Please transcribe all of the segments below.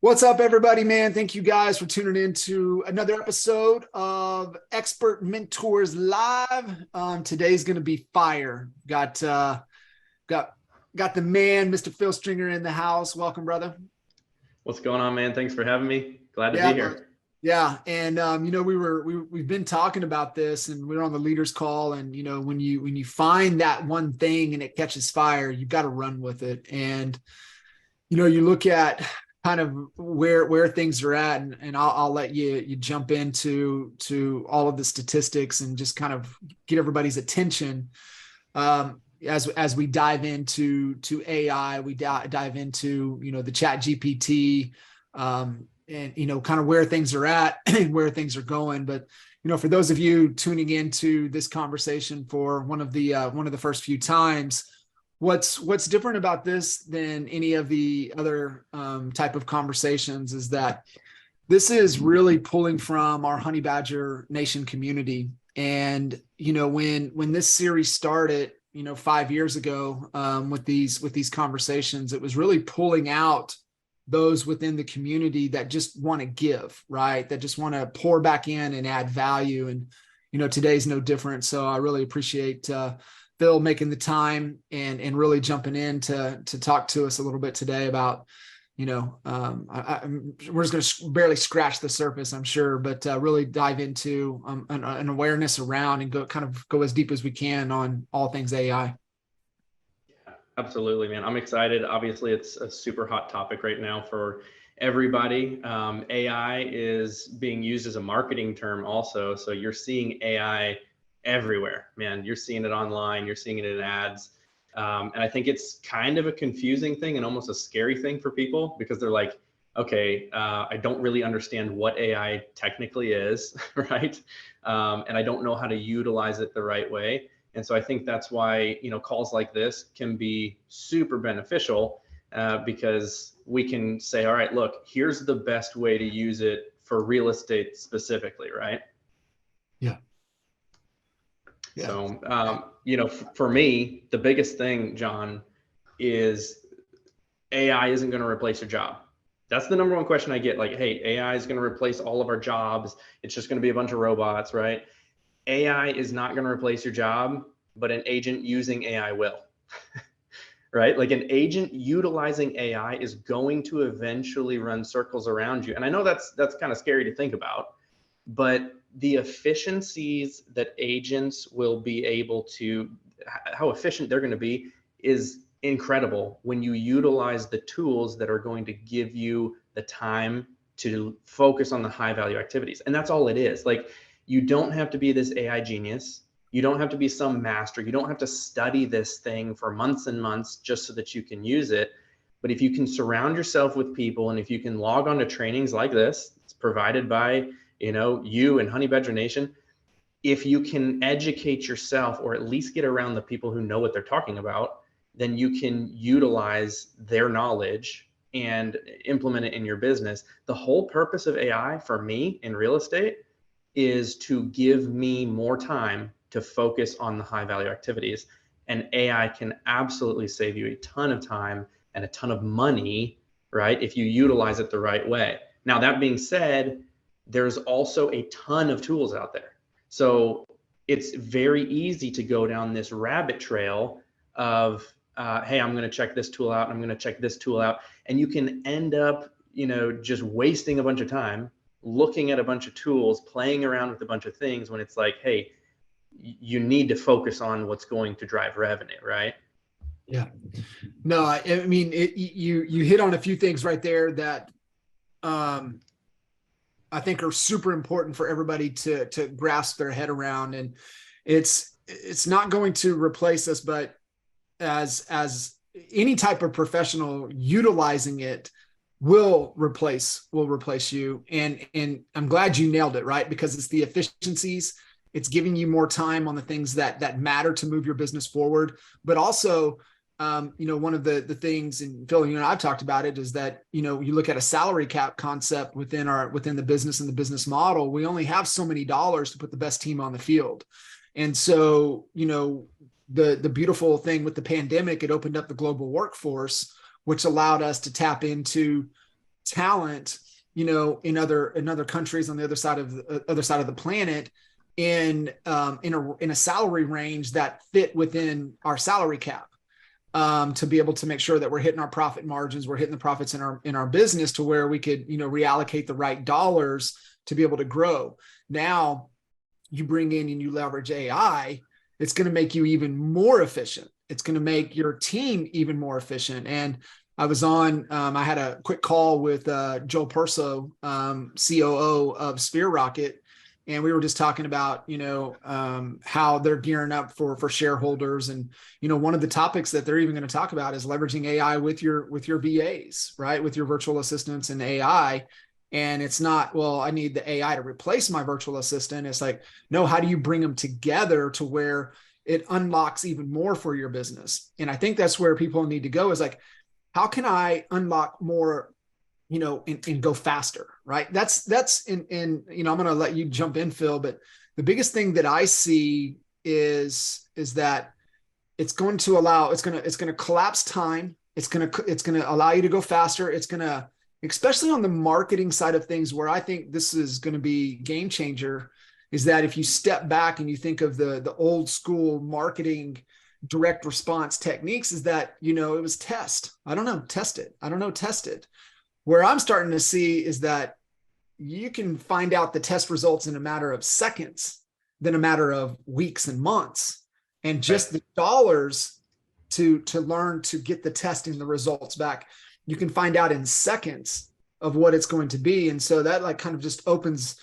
What's up, everybody, man? Thank you guys for tuning in to another episode of Expert Mentors Live. Today's going to be fire. Got got the man, Mr. Phil Stringer, in the house. Welcome, brother. What's going on, man? Thanks for having me. Glad to Yeah, be bud. here. Yeah, and we've been talking about this, and we are on the leaders call, and when you find that one thing and it catches fire, you've got to run with it. And you look at kind of where things are at, and I'll let you jump into all of the statistics and just kind of get everybody's attention. As we dive into AI, we dive into the Chat GPT, and kind of where things are at and where things are going. But for those of you tuning into this conversation for one of the first few times, what's different about this than any of the other type of conversations is that this is really pulling from our Honey Badger Nation community. And when this series started 5 years ago, with these conversations, it was really pulling out those within the community that just want to give, right? That just want to pour back in and add value. And today's no different. So I really appreciate Phil making the time and really jumping in to talk to us a little bit today about, we're just going to barely scratch the surface, I'm sure, but really dive into an awareness around and go as deep as we can on all things AI. Absolutely, man. I'm excited. Obviously, it's a super hot topic right now for everybody. AI is being used as a marketing term also. So you're seeing AI everywhere, man. You're seeing it online. You're seeing it in ads. And I think it's kind of a confusing thing and almost a scary thing for people because they're like, okay, I don't really understand what AI technically is, right? And I don't know how to utilize it the right way. And so I think that's why, calls like this can be super beneficial because we can say, all right, look, here's the best way to use it for real estate specifically, right? Yeah. Yeah. So, for me, the biggest thing, John, is AI isn't going to replace your job. That's the number one question I get. Like, hey, AI is going to replace all of our jobs. It's just going to be a bunch of robots, right? AI is not going to replace your job, but an agent using AI will, right? Like an agent utilizing AI is going to eventually run circles around you. And I know that's kind of scary to think about, but the efficiencies that agents will be able to, how efficient they're going to be is incredible when you utilize the tools that are going to give you the time to focus on the high value activities. And that's all it is. Like, you don't have to be this AI genius. You don't have to be some master. You don't have to study this thing for months and months just so that you can use it. But if you can surround yourself with people, and if you can log on to trainings like this, it's provided by, you and Honey Badger Nation, if you can educate yourself or at least get around the people who know what they're talking about, then you can utilize their knowledge and implement it in your business. The whole purpose of AI for me in real estate is to give me more time to focus on the high value activities. And AI can absolutely save you a ton of time and a ton of money, right? If you utilize it the right way. Now, that being said, there's also a ton of tools out there. So it's very easy to go down this rabbit trail of, hey, I'm going to check this tool out. I'm going to check this tool out. And you can end up, just wasting a bunch of time looking at a bunch of tools, playing around with a bunch of things when it's like, hey, you need to focus on what's going to drive revenue, right? Yeah. No, I mean, you hit on a few things right there that I think are super important for everybody to grasp their head around. And it's not going to replace us, but as any type of professional utilizing it will replace you. And I'm glad you nailed it, right? Because it's the efficiencies, it's giving you more time on the things that matter to move your business forward. But also, one of the things, and Phil, I've talked about it, is that, you look at a salary cap concept within the business and the business model. We only have so many dollars to put the best team on the field. And so, the beautiful thing with the pandemic, it opened up the global workforce, which allowed us to tap into talent, in other countries on the other side of the planet in a salary range that fit within our salary cap, to be able to make sure that we're hitting our profit margins, we're hitting the profits in our business to where we could, reallocate the right dollars to be able to grow. Now you bring in and you leverage AI, it's going to make you even more efficient. It's going to make your team even more efficient. And I had a quick call with Joel Perso, COO of Sphere Rocket, and we were just talking about, how they're gearing up for shareholders. And, one of the topics that they're even going to talk about is leveraging AI with your VAs, right? With your virtual assistants and AI. And it's not, well, I need the AI to replace my virtual assistant. It's like, no, how do you bring them together to where it unlocks even more for your business? And I think that's where people need to go, is like, how can I unlock more, and go faster, right? That's I'm going to let you jump in, Phil, but the biggest thing that I see is that it's going to collapse time. It's going to allow you to go faster. It's going to, especially on the marketing side of things, where I think this is going to be game changer, is that if you step back and you think of the old school marketing direct response techniques, is that, it was test. I don't know, test it. I don't know, test it. Where I'm starting to see is that you can find out the test results in a matter of seconds than a matter of weeks and months. And just the dollars to learn to get the testing, the results back, you can find out in seconds of what it's going to be. And so that like kind of just opens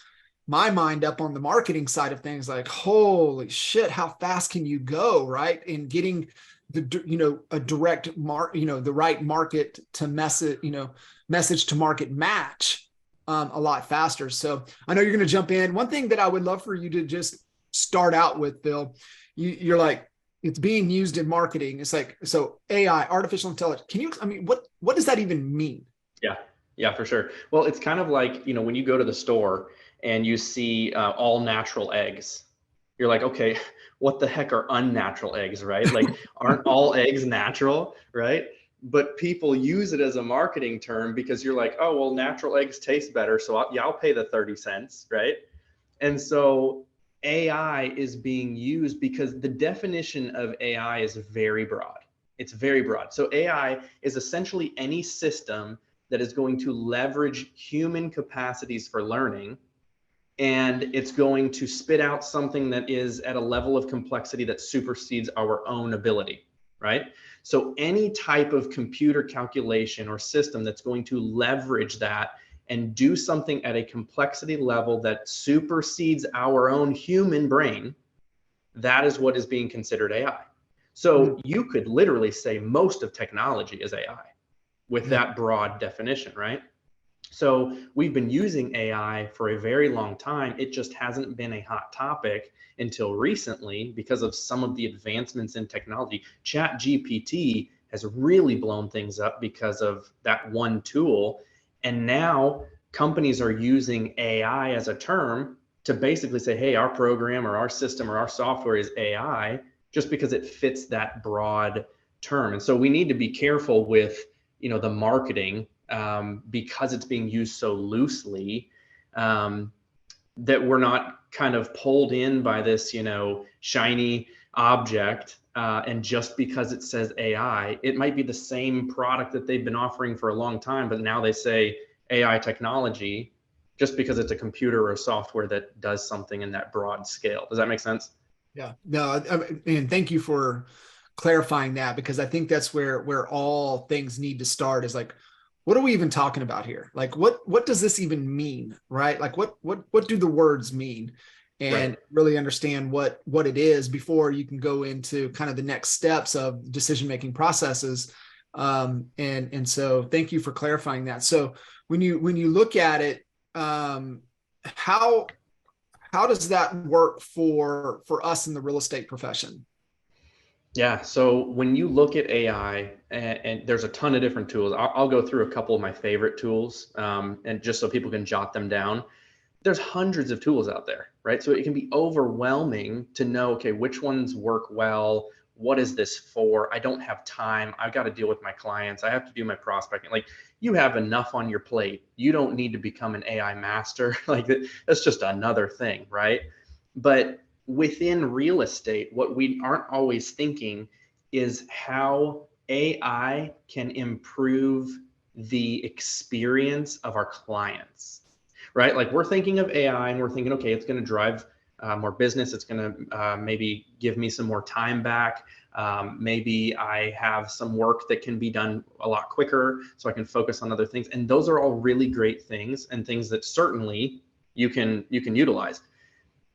my mind up on the marketing side of things, like, holy shit, how fast can you go, right? In getting a direct the right market to message to market match a lot faster. So I know you're going to jump in. One thing that I would love for you to just start out with, Bill, you're like, it's being used in marketing. It's like, so AI, artificial intelligence. What does that even mean? Yeah, for sure. Well, it's kind of like, when you go to the store and you see all natural eggs, you're like, okay, what the heck are unnatural eggs, right? Like, aren't all eggs natural, right? But people use it as a marketing term because you're like, oh, well, natural eggs taste better. So I'll pay the 30 cents, right? And so AI is being used because the definition of AI is very broad. It's very broad. So AI is essentially any system that is going to leverage human capacities for learning, and it's going to spit out something that is at a level of complexity that supersedes our own ability, right? So any type of computer calculation or system that's going to leverage that and do something at a complexity level that supersedes our own human brain, that is what is being considered AI. So you could literally say most of technology is AI with that broad definition, right? So we've been using AI for a very long time. It just hasn't been a hot topic until recently because of some of the advancements in technology. ChatGPT has really blown things up because of that one tool. And now companies are using AI as a term to basically say, hey, our program or our system or our software is AI, just because it fits that broad term. And so we need to be careful with, the marketing, because it's being used so loosely, that we're not kind of pulled in by this, shiny object. And just because it says AI, it might be the same product that they've been offering for a long time, but now they say AI technology just because it's a computer or a software that does something in that broad scale. Does that make sense? Yeah, no, and thank you for clarifying that, because I think that's where all things need to start, is like, what are we even talking about here? Like, what does this even mean, right? Like, what do the words mean? And really understand what it is before you can go into kind of the next steps of decision-making processes. And so thank you for clarifying that. So when you look at it, how does that work for us in the real estate profession? Yeah. So when you look at AI, and there's a ton of different tools, I'll go through a couple of my favorite tools, and just so people can jot them down. There's hundreds of tools out there, right? So it can be overwhelming to know, okay, which ones work well, what is this for? I don't have time. I've got to deal with my clients. I have to do my prospecting. Like, you have enough on your plate. You don't need to become an AI master. Like, that's just another thing, right? But within real estate, what we aren't always thinking is how AI can improve the experience of our clients, right? Like, we're thinking of AI and we're thinking, okay, it's going to drive more business. It's going to maybe give me some more time back. Maybe I have some work that can be done a lot quicker so I can focus on other things. And those are all really great things and things that certainly you can utilize.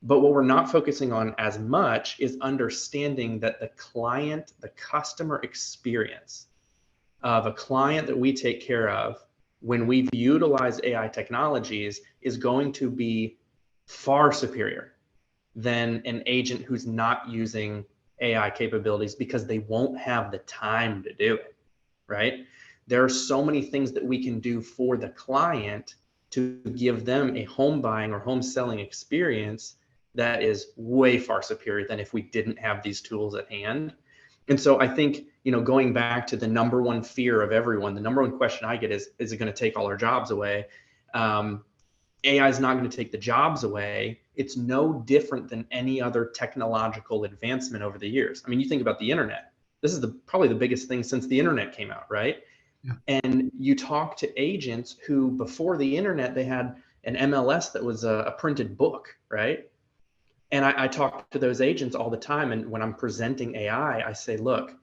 But what we're not focusing on as much is understanding that the client, the customer experience of a client that we take care of when we've utilized AI technologies is going to be far superior than an agent who's not using AI capabilities, because they won't have the time to do it, right? There are so many things that we can do for the client to give them a home buying or home selling experience that is way far superior than if we didn't have these tools at hand. And so I think, going back to the number one fear of everyone, the number one question I get is it going to take all our jobs away? AI is not going to take the jobs away. It's no different than any other technological advancement over the years. I mean, you think about the internet. This is probably the biggest thing since the internet came out, right? Yeah. And you talk to agents who, before the internet, they had an MLS that was a printed book, right? And I talk to those agents all the time. And when I'm presenting AI, I say, look,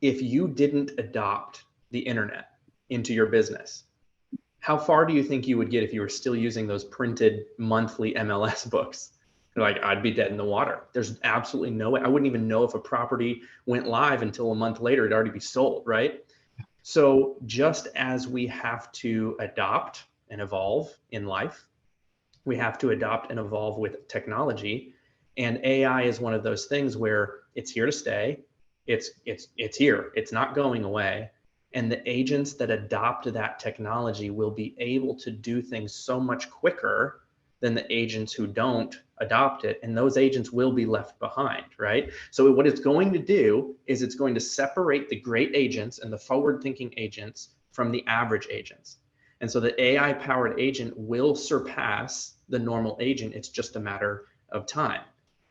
if you didn't adopt the internet into your business, how far do you think you would get if you were still using those printed monthly MLS books? Like, I'd be dead in the water. There's absolutely no way. I wouldn't even know if a property went live until a month later. It'd already be sold, right? So just as we have to adopt and evolve in life, we have to adopt and evolve with technology. And AI is one of those things where it's here to stay. It's here. It's not going away. And the agents that adopt that technology will be able to do things so much quicker than the agents who don't adopt it. And those agents will be left behind, right? So what it's going to do is it's going to separate the great agents and the forward-thinking agents from the average agents. And so the AI-powered agent will surpass the normal agent. It's just a matter of time,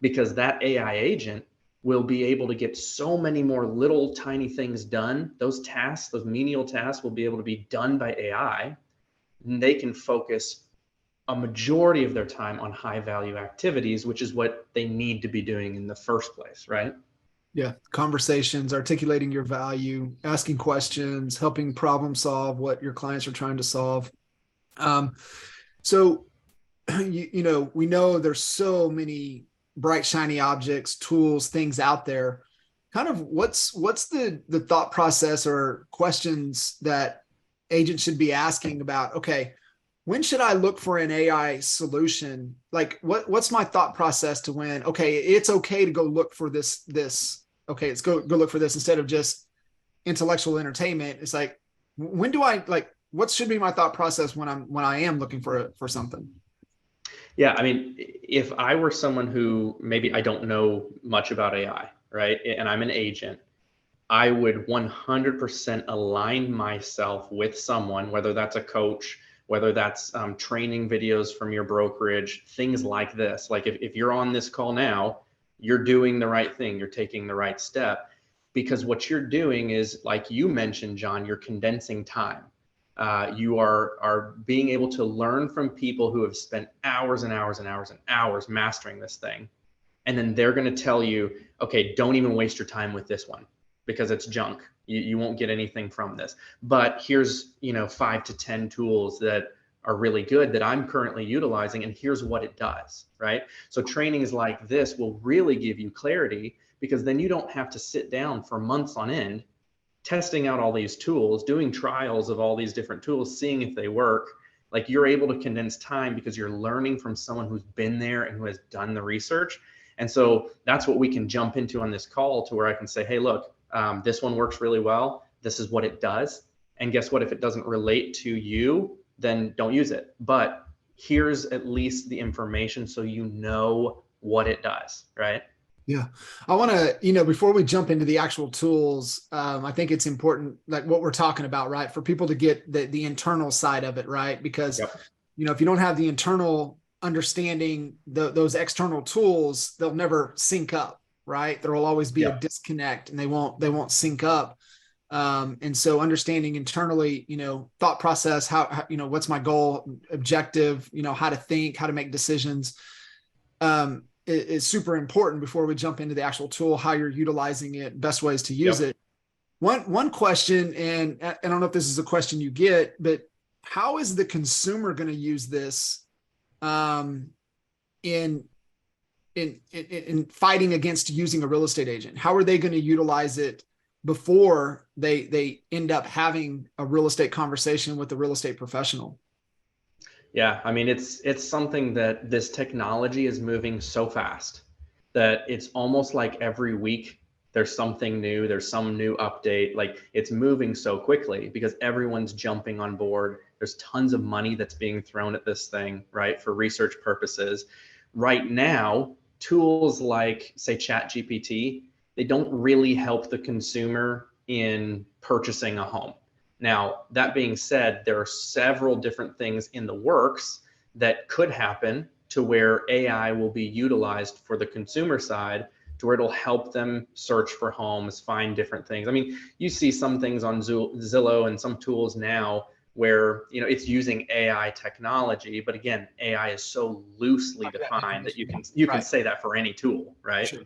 because that AI agent will be able to get so many more little tiny things done. Those tasks, those menial tasks, will be able to be done by AI. And they can focus a majority of their time on high value activities, which is what they need to be doing in the first place, right? Yeah. Conversations, articulating your value, asking questions, helping problem solve what your clients are trying to solve. So, we know there's so many bright, shiny objects, tools, things out there. Kind of what's the thought process or questions that agents should be asking about, okay, when should I look for an AI solution? Like, what's my thought process to when, okay, it's okay to go look for this, okay, let's go look for this instead of just intellectual entertainment. It's like, when do I, like, what should be my thought process when I am looking for something? Yeah, I mean, if I were someone who maybe I don't know much about AI, right, and I'm an agent, I would 100% align myself with someone, whether that's a coach, whether that's training videos from your brokerage, things like this. Like, if you're on this call now, you're doing the right thing, you're taking the right step, because what you're doing is, like you mentioned, John, you're condensing time. You are being able to learn from people who have spent hours and hours and hours and hours mastering this thing. And then they're going to tell you, okay, don't even waste your time with this one because it's junk. You won't get anything from this. But here's, 5 to 10 tools that are really good that I'm currently utilizing, and here's what it does, right? So trainings like this will really give you clarity, because then you don't have to sit down for months on end testing out all these tools, doing trials of all these different tools, seeing if they work. Like, you're able to condense time because you're learning from someone who's been there and who has done the research. And so that's what we can jump into on this call, to where I can say, hey, look, this one works really well. This is what it does. And guess what? If it doesn't relate to you, then don't use it. But here's at least the information so you know what it does, right? Yeah. I want to, before we jump into the actual tools, I think it's important, like what we're talking about, right? For people to get the internal side of it, right? Because, Yep. if you don't have the internal understanding, those external tools, they'll never sync up, right? There will always be a Yep. disconnect and they won't sync up. And so understanding internally, thought process, what's my goal, objective, how to think, how to make decisions, is super important before we jump into the actual tool, how you're utilizing it, best ways to use Yep. it. One question, and I don't know if this is a question you get, but how is the consumer going to use this um, in, in fighting against using a real estate agent? How are they going to utilize it before they end up having a real estate conversation with a real estate professional? Yeah, I mean, it's something that this technology is moving so fast that it's almost like every week there's something new, there's some new update. Like it's moving so quickly because everyone's jumping on board. There's tons of money that's being thrown at this thing, right, for research purposes. Right now, tools like, say, ChatGPT, they don't really help the consumer in purchasing a home. Now, that being said, there are several different things in the works that could happen to where AI will be utilized for the consumer side to where it'll help them search for homes, find different things. I mean, you see some things on Zillow and some tools now where, it's using AI technology, but again, AI is so loosely Like that defined that definition. you can Right. say that for any tool, right? Sure.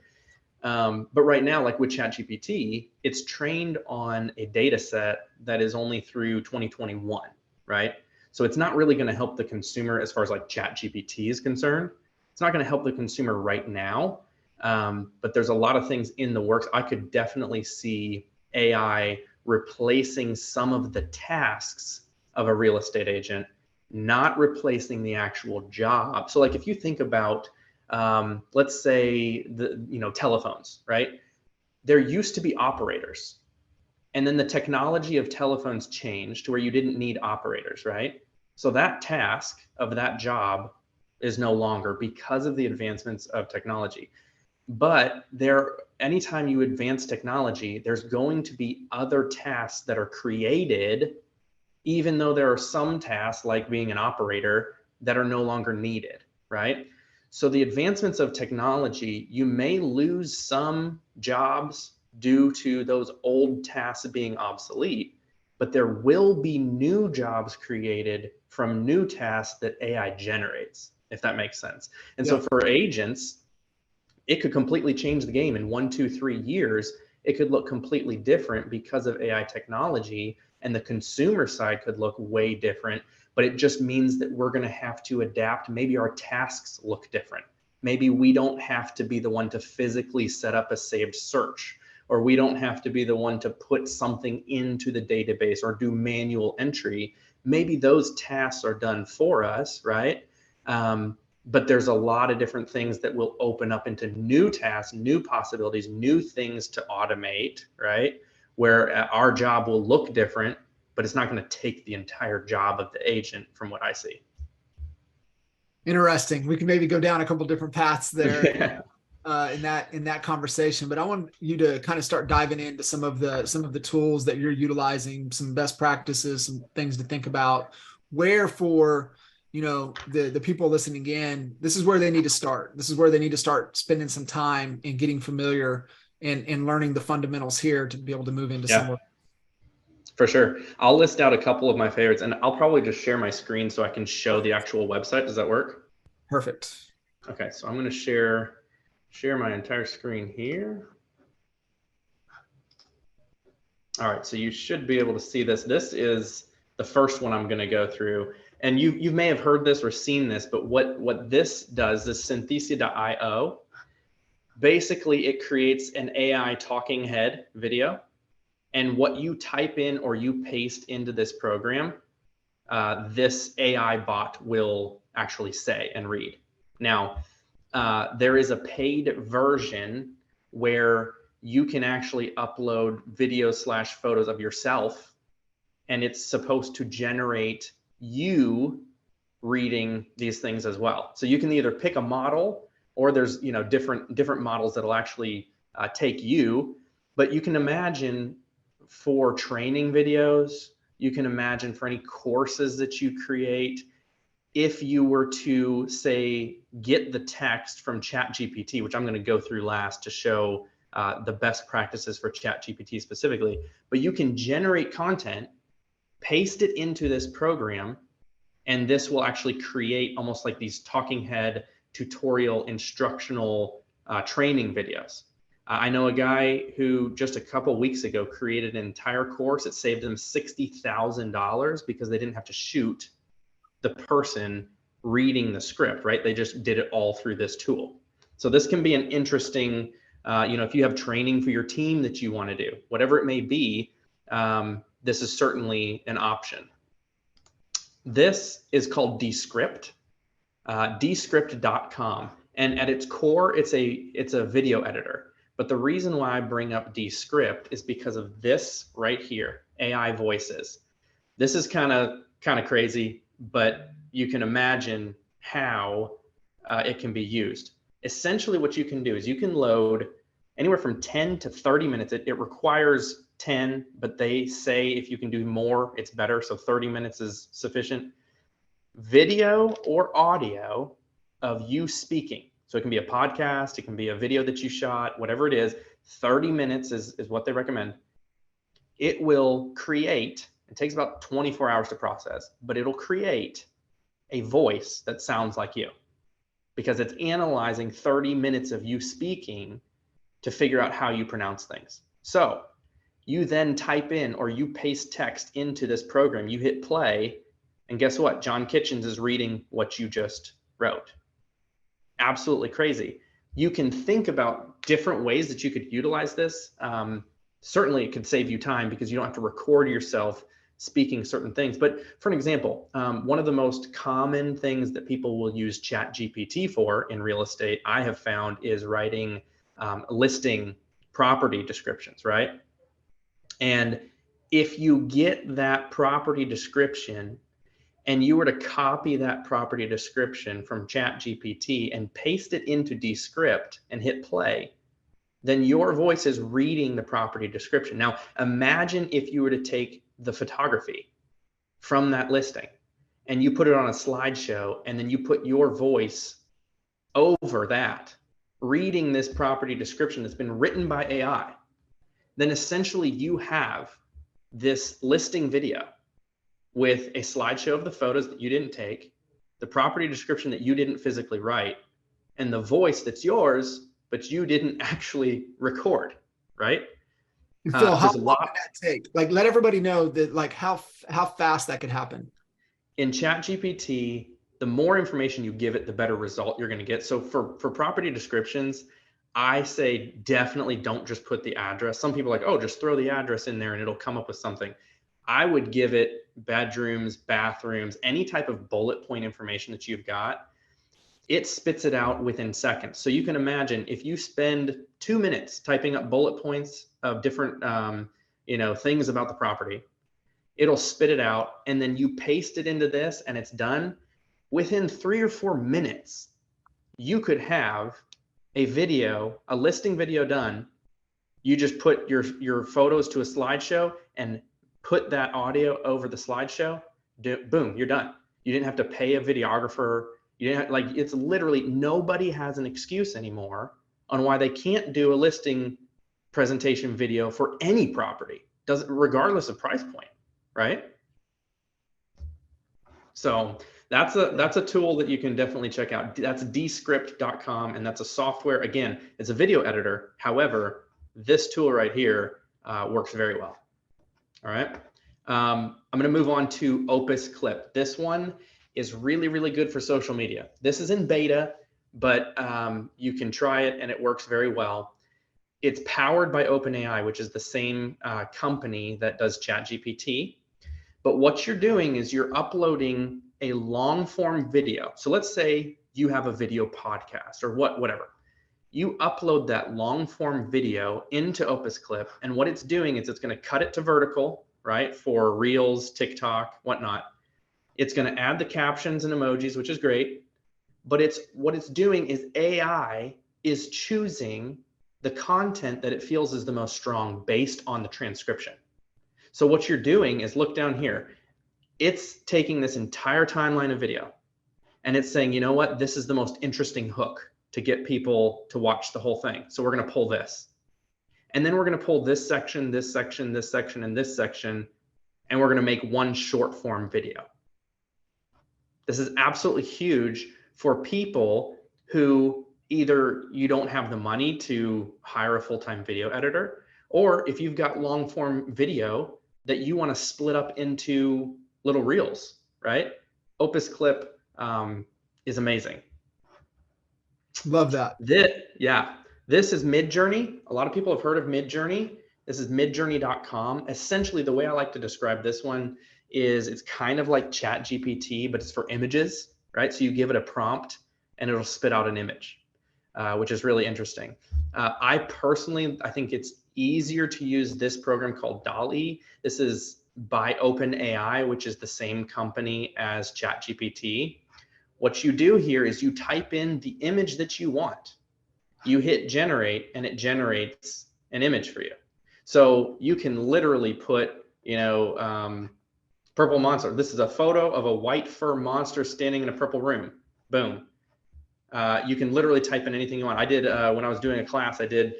But right now, like with ChatGPT, it's trained on a data set that is only through 2021, right? So it's not really going to help the consumer as far as like ChatGPT is concerned. It's not going to help the consumer right now. But there's a lot of things in the works. I could definitely see AI replacing some of the tasks of a real estate agent, not replacing the actual job. So like if you think about let's say telephones, right? There used to be operators, and then the technology of telephones changed to where you didn't need operators, right? So that task of that job is no longer because of the advancements of technology. But anytime you advance technology, there's going to be other tasks that are created, even though there are some tasks like being an operator that are no longer needed, right? So the advancements of technology, you may lose some jobs due to those old tasks being obsolete, but there will be new jobs created from new tasks that AI generates, if that makes sense. And so Yeah. for agents, it could completely change the game in 1, 2, 3 years. It could look completely different because of AI technology, and the consumer side could look way different. But it just means that we're going to have to adapt. Maybe our tasks look different. Maybe we don't have to be the one to physically set up a saved search, or we don't have to be the one to put something into the database or do manual entry. Maybe those tasks are done for us, right? But there's a lot of different things that will open up into new tasks, new possibilities, new things to automate, right? Where our job will look different, but it's not going to take the entire job of the agent, from what I see. Interesting. We can maybe go down a couple different paths there Yeah. in that conversation, but I want you to kind of start diving into some of the tools that you're utilizing, some best practices, some things to think about. Where for the people listening in, this is where they need to start. This is where they need to start spending some time and getting familiar and learning the fundamentals here to be able to move into Yeah, somewhere. for sure. I'll list out a couple of my favorites, and I'll probably just share my screen so I can show the actual website. Does that work? Perfect. Okay, so I'm going to share my entire screen here. All right, so you should be able to see this. This is the first one I'm going to go through. And you may have heard this or seen this, but what this does, this synthesia.io, basically it creates an AI talking head video. And what you type in or you paste into this program, this AI bot will actually say and read. Now, there is a paid version where you can actually upload videos/photos of yourself, and it's supposed to generate you reading these things as well. So you can either pick a model or there's, you know, different models that'll actually take you. But you can imagine for training videos, you can imagine for any courses that you create, if you were to say, get the text from ChatGPT, which I'm going to go through last to show the best practices for ChatGPT specifically, but you can generate content, paste it into this program, and this will actually create almost like these talking head tutorial instructional training videos. I know a guy who just a couple weeks ago created an entire course. It saved them $60,000 because they didn't have to shoot the person reading the script, right? They just did it all through this tool. So this can be an interesting, you know, if you have training for your team that you want to do, whatever it may be, this is certainly an option. This is called Descript, descript.com. And at its core, it's a video editor. But the reason why I bring up Descript is because of this right here, AI voices. This is kind of crazy, but you can imagine how it can be used. Essentially, what you can do is you can load anywhere from 10 to 30 minutes. It requires 10, but they say if you can do more, it's better. So 30 minutes is sufficient. Video or audio of you speaking. So it can be a podcast, it can be a video that you shot, whatever it is. 30 minutes is what they recommend. It will create, it takes about 24 hours to process, but it'll create a voice that sounds like you because it's analyzing 30 minutes of you speaking to figure out how you pronounce things. So you then type in or you paste text into this program, you hit play, and guess what? John Kitchens is reading what you just wrote. Absolutely crazy. You can think about different ways that you could utilize this. Certainly it could save you time because you don't have to record yourself speaking certain things. But for an example, one of the most common things that people will use ChatGPT for in real estate, I have found, is writing listing property descriptions, right? And if you get that property description and you were to copy that property description from ChatGPT and paste it into Descript and hit play, then your voice is reading the property description. Now, imagine if you were to take the photography from that listing and you put it on a slideshow and then you put your voice over that, reading this property description that's been written by AI. Then essentially you have this listing video with a slideshow of the photos that you didn't take, the property description that you didn't physically write, and the voice that's yours, but you didn't actually record, right? And Phil, how There's a long lot would that take? Like, let everybody know that, like, how fast that could happen. in ChatGPT. The more information you give it, the better result you're going to get. So for property descriptions, I say definitely don't just put the address. Some people are like, oh, just throw the address in there and it'll come up with something. I would give it bedrooms, bathrooms, any type of bullet point information that you've got. It spits it out within seconds. So you can imagine if you spend 2 minutes typing up bullet points of different, you know, things about the property, it'll spit it out, and then you paste it into this, and it's done. Within 3 or 4 minutes, you could have a video, a listing video done. You just put your photos to a slideshow and put that audio over the slideshow. Boom, you're done. You didn't have to pay a videographer. You didn't have, like, it's literally nobody has an excuse anymore on why they can't do a listing presentation video for any property, regardless of price point, right? So that's a tool that you can definitely check out. That's descript.com, and that's a software. Again, it's a video editor. However, this tool right here works very well. All right. I'm going to move on to Opus Clip. This one is really, really good for social media. This is in beta, but you can try it and it works very well. It's powered by OpenAI, which is the same company that does ChatGPT. But what you're doing is you're uploading a long form video. So let's say you have a video podcast or whatever. You upload that long form video into Opus Clip, and what it's doing is it's going to cut it to vertical, right? For Reels, TikTok, whatnot. It's going to add the captions and emojis, which is great. but what it's doing is AI is choosing the content that it feels is the most strong based on the transcription. So what you're doing is, look down here. It's taking this entire timeline of video and it's saying, you know what, this is the most interesting hook to get people to watch the whole thing. So we're going to pull this. And then we're going to pull this section, this section, this section, and this section, and we're going to make one short form video. This is absolutely huge for people who either you don't have the money to hire a full-time video editor, or if you've got long form video that you want to split up into little reels, right? Opus Clip is amazing. Love that. This is Midjourney. A lot of people have heard of Midjourney. This is midjourney.com. Essentially, the way I like to describe this one is it's kind of like ChatGPT, but it's for images, right? So you give it a prompt and it'll spit out an image, which is really interesting. I think it's easier to use this program called DALL-E. This is by OpenAI, which is the same company as ChatGPT. What you do here is you type in the image that you want. You hit generate and it generates an image for you. So you can literally put, purple monster. This is a photo of a white fur monster standing in a purple room. Boom. You can literally type in anything you want. I did, when I was doing a class, I did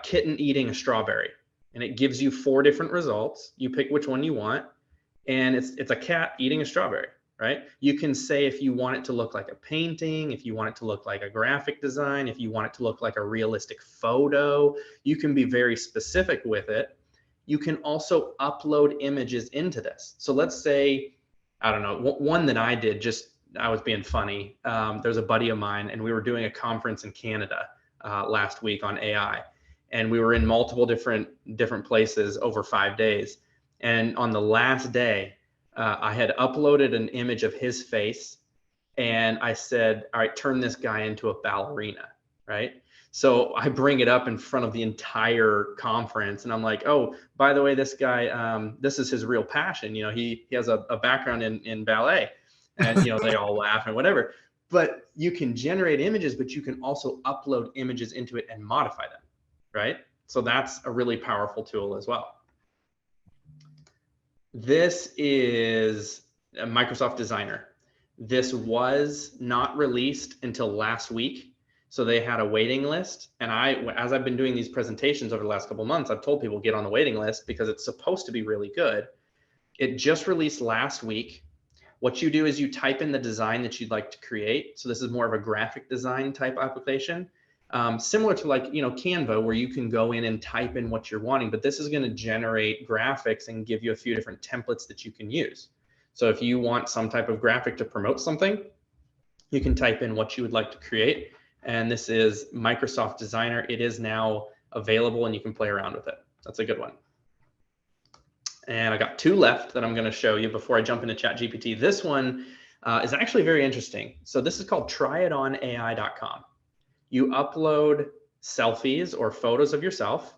kitten eating a strawberry, and it gives you 4 different results. You pick which one you want, and it's a cat eating a strawberry, right? You can say if you want it to look like a painting, if you want it to look like a graphic design, if you want it to look like a realistic photo. You can be very specific with it. You can also upload images into this. So let's say, I don't know, one that I did, I was being funny. There's a buddy of mine, and we were doing a conference in Canada last week on AI, and we were in multiple different places over 5 days. And on the last day, I had uploaded an image of his face, and I said, all right, turn this guy into a ballerina, right? So I bring it up in front of the entire conference, and I'm like, oh, by the way, this guy, this is his real passion. He has a background in ballet, and they all laugh and whatever. But you can generate images, but you can also upload images into it and modify them, right? So that's a really powerful tool as well. This is a Microsoft Designer. This was not released until last week. So they had a waiting list. And as I've been doing these presentations over the last couple of months, I've told people get on the waiting list because it's supposed to be really good. It just released last week. What you do is you type in the design that you'd like to create. So this is more of a graphic design type application, similar to like, Canva, where you can go in and type in what you're wanting, but this is going to generate graphics and give you a few different templates that you can use. So if you want some type of graphic to promote something, you can type in what you would like to create. And this is Microsoft Designer. It is now available and you can play around with it. That's a good one. And I got 2 left that I'm going to show you before I jump into ChatGPT. This one is actually very interesting. So this is called tryitonai.com. You upload selfies or photos of yourself,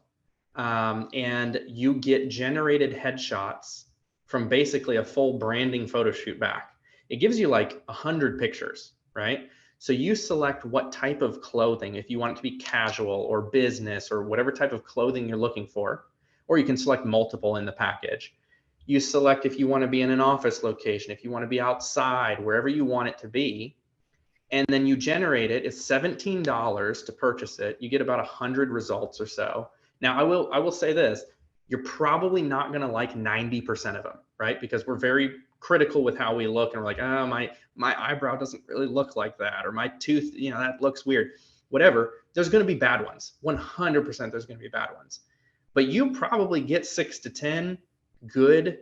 and you get generated headshots from basically a full branding photo shoot back. It gives you like 100 pictures, right? So you select what type of clothing, if you want it to be casual or business or whatever type of clothing you're looking for, or you can select multiple in the package. You select if you want to be in an office location, if you want to be outside, wherever you want it to be. And then you generate it. It's $17 to purchase it. You get about 100 results or so. Now, I will say this, you're probably not going to like 90% of them, right? Because we're very critical with how we look, and we're like, oh, my eyebrow doesn't really look like that, or my tooth, that looks weird. Whatever, there's going to be bad ones. 100% there's going to be bad ones. But you probably get 6 to 10 good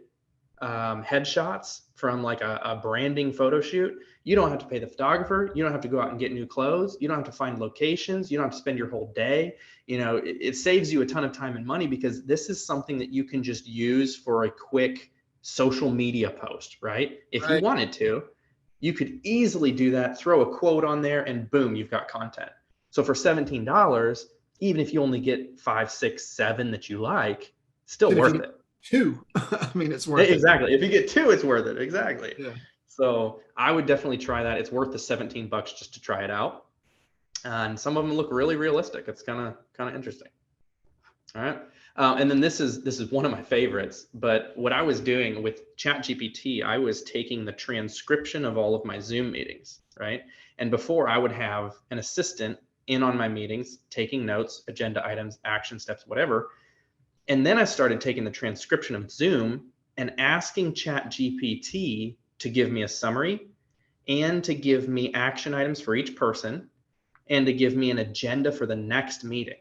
headshots from like a branding photo shoot. You don't have to pay the photographer. You don't have to go out and get new clothes. You don't have to find locations. You don't have to spend your whole day. It saves you a ton of time and money, because this is something that you can just use for a quick social media post, right? If you wanted to, you could easily do that, throw a quote on there, and boom, you've got content. So for $17, even if you only get 5, 6, 7 that you like, still worth it. 2, I mean, it's worth it. Exactly. If you get 2, it's worth it. Exactly. Yeah. So I would definitely try that. It's worth the 17 bucks just to try it out. And some of them look really realistic. It's kind of interesting. All right. And then this is one of my favorites, but what I was doing with ChatGPT, I was taking the transcription of all of my Zoom meetings, right? And before I would have an assistant in on my meetings, taking notes, agenda items, action steps, whatever. And then I started taking the transcription of Zoom and asking ChatGPT to give me a summary and to give me action items for each person and to give me an agenda for the next meeting.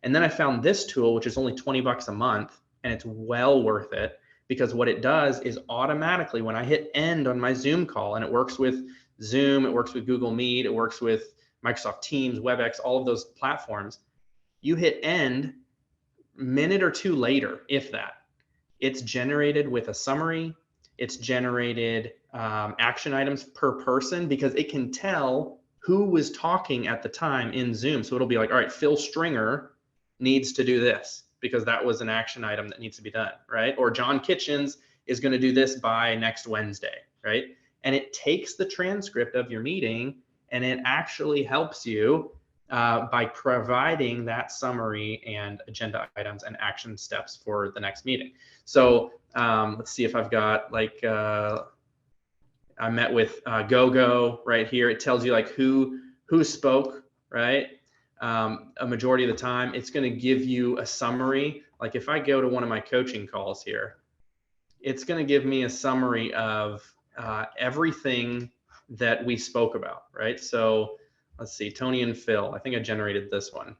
And then I found this tool, which is only 20 bucks a month, and it's well worth it because what it does is automatically when I hit end on my Zoom call, and it works with Zoom, it works with Google Meet, it works with Microsoft Teams, WebEx, all of those platforms, you hit end, minute or two later, if that, it's generated with a summary, it's generated action items per person because it can tell who was talking at the time in Zoom. So it'll be like, all right, Phil Stringer needs to do this because that was an action item that needs to be done, right? Or John Kitchens is going to do this by next Wednesday, right? And it takes the transcript of your meeting and it actually helps you by providing that summary and agenda items and action steps for the next meeting. So let's see if I've got like, I met with GoGo right here. It tells you like who spoke, right? A majority of the time, it's going to give you a summary. Like if I go to one of my coaching calls here, it's going to give me a summary of everything that we spoke about, right? So let's see, Tony and Phil. I think I generated this one.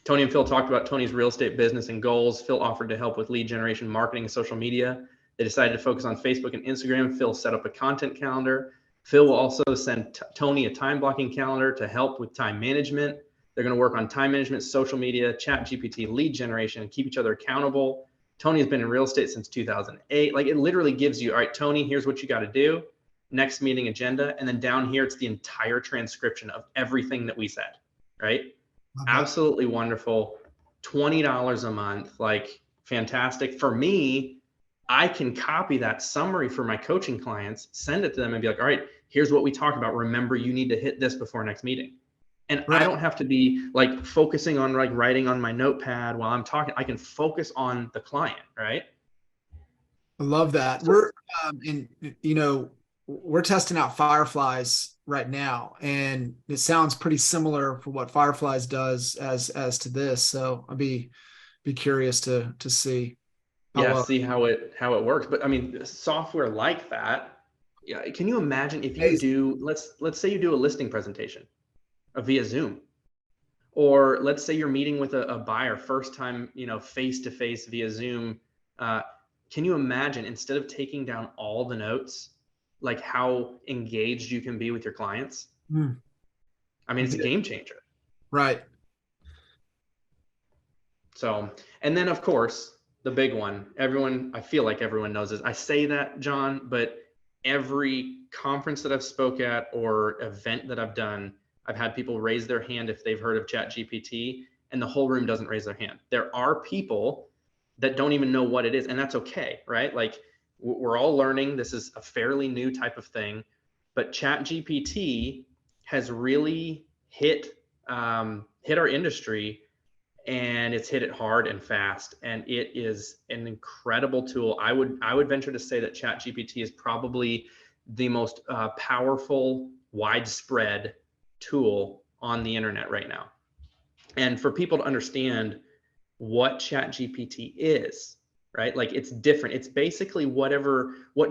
Tony and Phil talked about Tony's real estate business and goals. Phil offered to help with lead generation, marketing, and social media. They decided to focus on Facebook and Instagram. Phil set up a content calendar. Phil will also send Tony a time blocking calendar to help with time management. They're going to work on time management, social media, ChatGPT, lead generation, and keep each other accountable. Tony has been in real estate since 2008. Like it literally gives you, all right, Tony, here's what you got to do. Next meeting agenda. And then down here, it's the entire transcription of everything that we said, right? Absolutely wonderful. $20 a month, like fantastic. For me, I can copy that summary for my coaching clients, send it to them and be like, all right, here's what we talked about. Remember, you need to hit this before next meeting. And I don't have to be like focusing on like writing on my notepad while I'm talking. I can focus on the client, right? I love that. We're we're testing out Fireflies right now, and it sounds pretty similar for what Fireflies does as to this. So I'd be curious to see. See how it works. But I mean, software like that. Yeah, can you imagine if you do let's say you do a listing presentation via Zoom, or let's say you're meeting with a buyer first time, face to face via Zoom. Can you imagine instead of taking down all the notes, like how engaged you can be with your clients? I mean, it's a game changer. Right. So, and then of course, the big one, I feel like everyone knows this. I say that, John, but every conference that I've spoke at or event that I've done, I've had people raise their hand if they've heard of ChatGPT, and the whole room doesn't raise their hand. There are people that don't even know what it is, and that's okay, right? Like we're all learning. This is a fairly new type of thing, but ChatGPT has really hit our industry, and it's hit it hard and fast, and it is an incredible tool. I would venture to say that ChatGPT is probably the most powerful, widespread tool on the internet right now. And for people to understand what ChatGPT is, right? Like it's different. It's basically what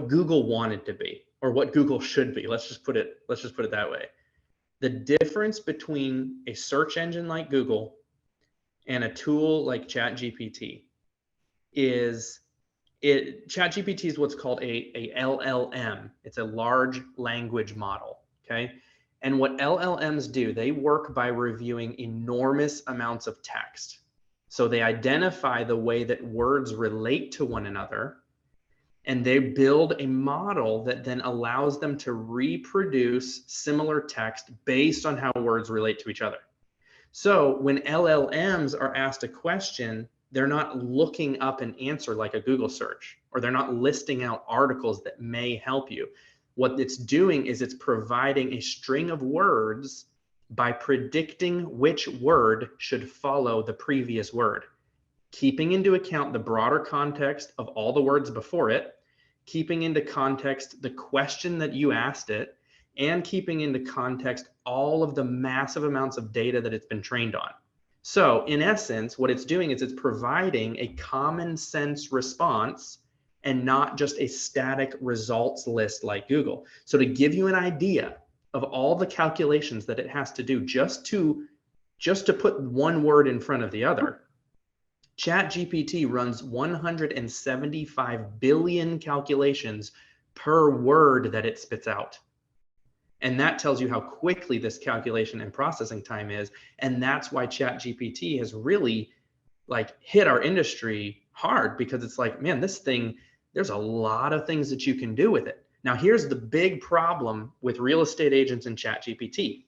Google wanted to be, or what Google should be. Let's just put it that way. The difference between a search engine like Google and a tool like ChatGPT is ChatGPT is what's called a LLM. It's a large language model. Okay. And what LLMs do, they work by reviewing enormous amounts of text. So they identify the way that words relate to one another, and they build a model that then allows them to reproduce similar text based on how words relate to each other. So when LLMs are asked a question, they're not looking up an answer like a Google search, or they're not listing out articles that may help you. What it's doing is it's providing a string of words by predicting which word should follow the previous word, keeping into account the broader context of all the words before it, keeping into context the question that you asked it, and keeping into context all of the massive amounts of data that it's been trained on. So in essence, what it's doing is it's providing a common sense response and not just a static results list like Google. So to give you an idea of all the calculations that it has to do just to put one word in front of the other, ChatGPT runs 175 billion calculations per word that it spits out. And that tells you how quickly this calculation and processing time is. And that's why ChatGPT has really like hit our industry hard, because it's like, man, this thing, there's a lot of things that you can do with it. Now, here's the big problem with real estate agents and ChatGPT.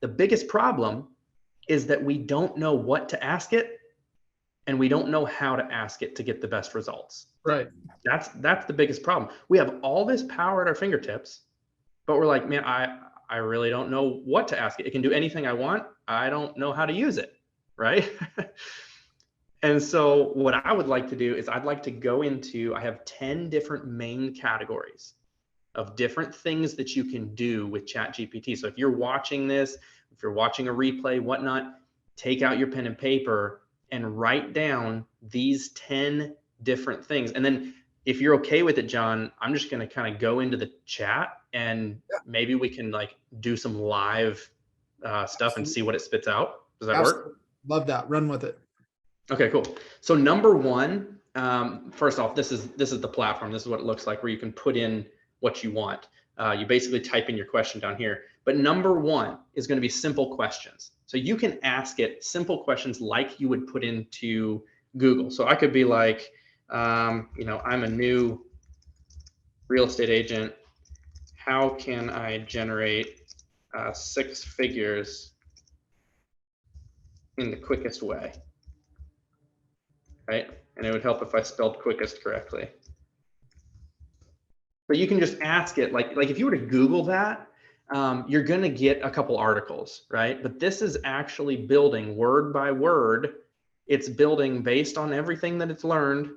The biggest problem is that we don't know what to ask it, and we don't know how to ask it to get the best results. Right. That's the biggest problem. We have all this power at our fingertips, but we're like, man, I really don't know what to ask it. It can do anything I want. I don't know how to use it, right? And so what I would like to do is I'd like to go into, I have 10 different main categories of different things that you can do with ChatGPT. So if you're watching this, if you're watching a replay, whatnot, take out your pen and paper and write down these 10 different things. And then if you're okay with it, John, I'm just going to kind of go into the chat and maybe we can like do some live stuff and see what it spits out. Does that work? Love that. Run with it. Okay, cool. So number one, first off, this is the platform. This is what it looks like, where you can put in what you want. You basically type in your question down here. But number one is going to be simple questions. So you can ask it simple questions like you would put into Google. So I could be like, I'm a new real estate agent. How can I generate 6 figures in the quickest way? Right? And it would help if I spelled quickest correctly. But you can just ask it, like if you were to Google that, you're going to get a couple articles, right? But this is actually building word by word. It's building based on everything that it's learned.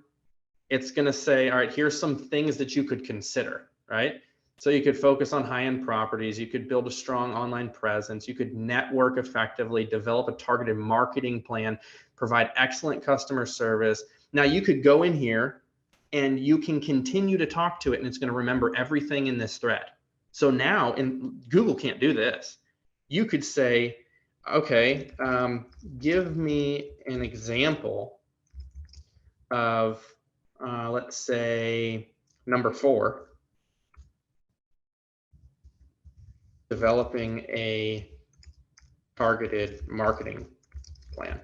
It's going to say, all right, here's some things that you could consider, right? So you could focus on high-end properties. You could build a strong online presence. You could network effectively, develop a targeted marketing plan, provide excellent customer service. Now you could go in here and you can continue to talk to it, and it's going to remember everything in this thread. So now, and Google can't do this. You could say, okay, give me an example of, let's say, number 4. Developing a targeted marketing plan.